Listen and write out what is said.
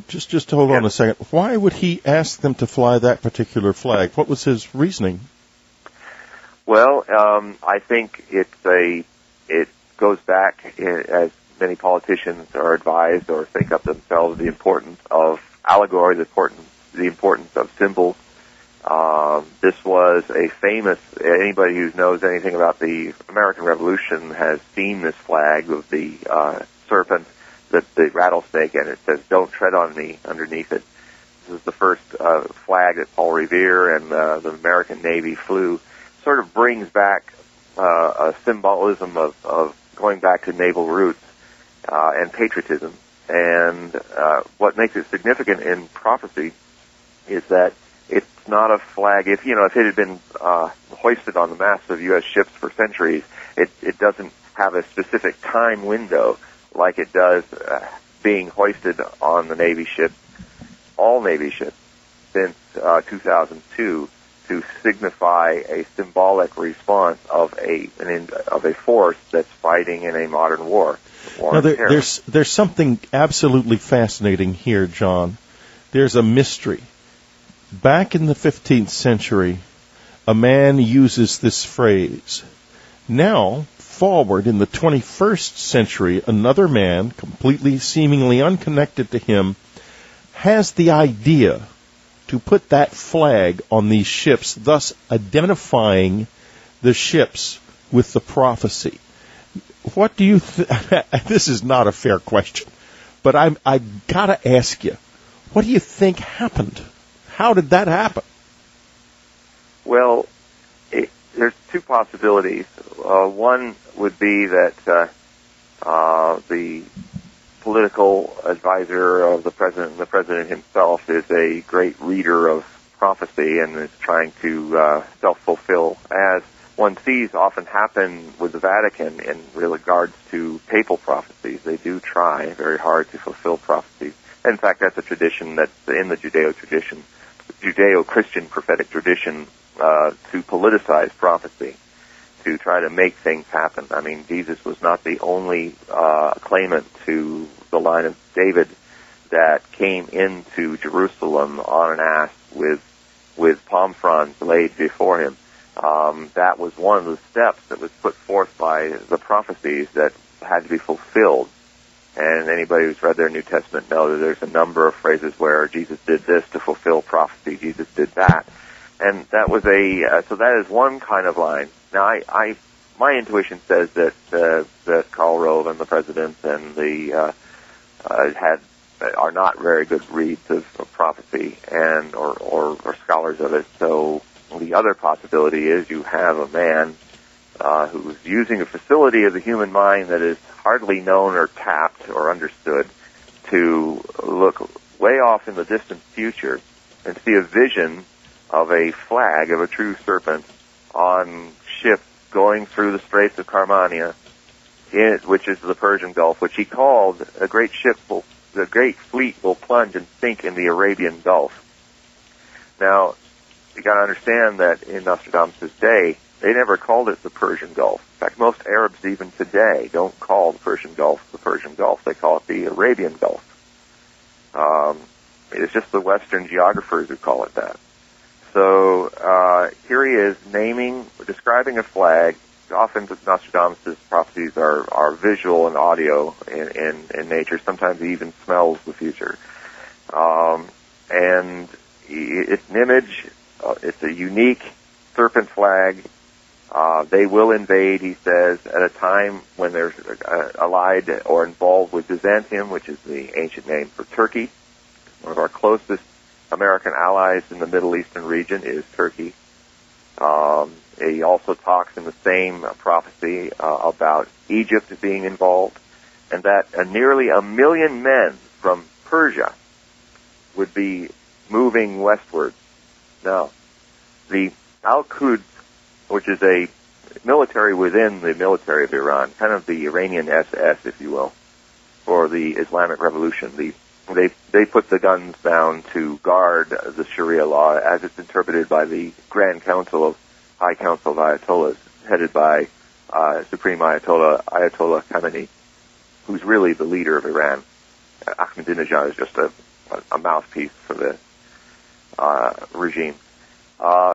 Just hold on a second. Why would he ask them to fly that particular flag? What was his reasoning? Well, I think it goes back, as many politicians are advised or think of themselves, the importance of allegory, the importance of symbols. This was a famous, anybody who knows anything about the American Revolution has seen this flag of the serpent, the rattlesnake, and it says, "Don't tread on me" underneath it. This is the first flag that Paul Revere and the American Navy flew. Sort of brings back a symbolism of going back to naval roots and patriotism. And what makes it significant in prophecy is that it's not a flag. If it had been hoisted on the masts of U.S. ships for centuries, it doesn't have a specific time window like it does being hoisted on the Navy ships, all Navy ships, since 2002, to signify a symbolic response of a force that's fighting in a modern war. Now, there's something absolutely fascinating here, John. There's a mystery. Back in the 15th century, a man uses this phrase. Now, forward in the 21st century, another man, completely seemingly unconnected to him, has the idea to put that flag on these ships, thus identifying the ships with the prophecy. What do you this is not a fair question, but I gotta ask you, what do you think happened? How did that happen? Well, there's two possibilities. One would be that the political advisor of the president himself is a great reader of prophecy and is trying to self-fulfill, as one sees often happen with the Vatican in regards to papal prophecies. They do try very hard to fulfill prophecies. In fact, that's a tradition that's in the Judeo-Christian prophetic tradition, to politicize prophecy, to try to make things happen. I mean, Jesus was not the only claimant to the line of David that came into Jerusalem on an ass with palm fronds laid before him. That was one of the steps that was put forth by the prophecies that had to be fulfilled. And anybody who's read their New Testament knows that there's a number of phrases where Jesus did this to fulfill prophecy, Jesus did that. And that was so that is one kind of line. Now, my intuition says that Karl Rove and the president and are not very good reads of prophecy and or scholars of it. So the other possibility is you have a man who's using a facility of the human mind that is hardly known or tapped or understood to look way off in the distant future and see a vision of a flag of a true serpent on ships going through the Straits of Carmania, which is the Persian Gulf, which he called the great fleet will plunge and sink in the Arabian Gulf. Now, you got to understand that in Nostradamus' day, they never called it the Persian Gulf. In fact, most Arabs even today don't call the Persian Gulf the Persian Gulf. They call it the Arabian Gulf. It's just the Western geographers who call it that. So here he is describing a flag. Often Nostradamus' prophecies are visual and audio in nature. Sometimes he even smells the future. And it's an image. It's a unique serpent flag. They will invade, he says, at a time when they're allied or involved with Byzantium, which is the ancient name for Turkey. One of our closest American allies in the Middle Eastern region is Turkey. He also talks in the same prophecy about Egypt being involved, and that nearly 1 million men from Persia would be moving westward. Now, the Al-Quds, which is a military within the military of Iran, kind of the Iranian SS, if you will, for the Islamic Revolution. They put the guns down to guard the Sharia law as it's interpreted by the Grand Council High Council of Ayatollahs, headed by Supreme Ayatollah Khamenei, who's really the leader of Iran. Ahmadinejad is just a mouthpiece for the regime.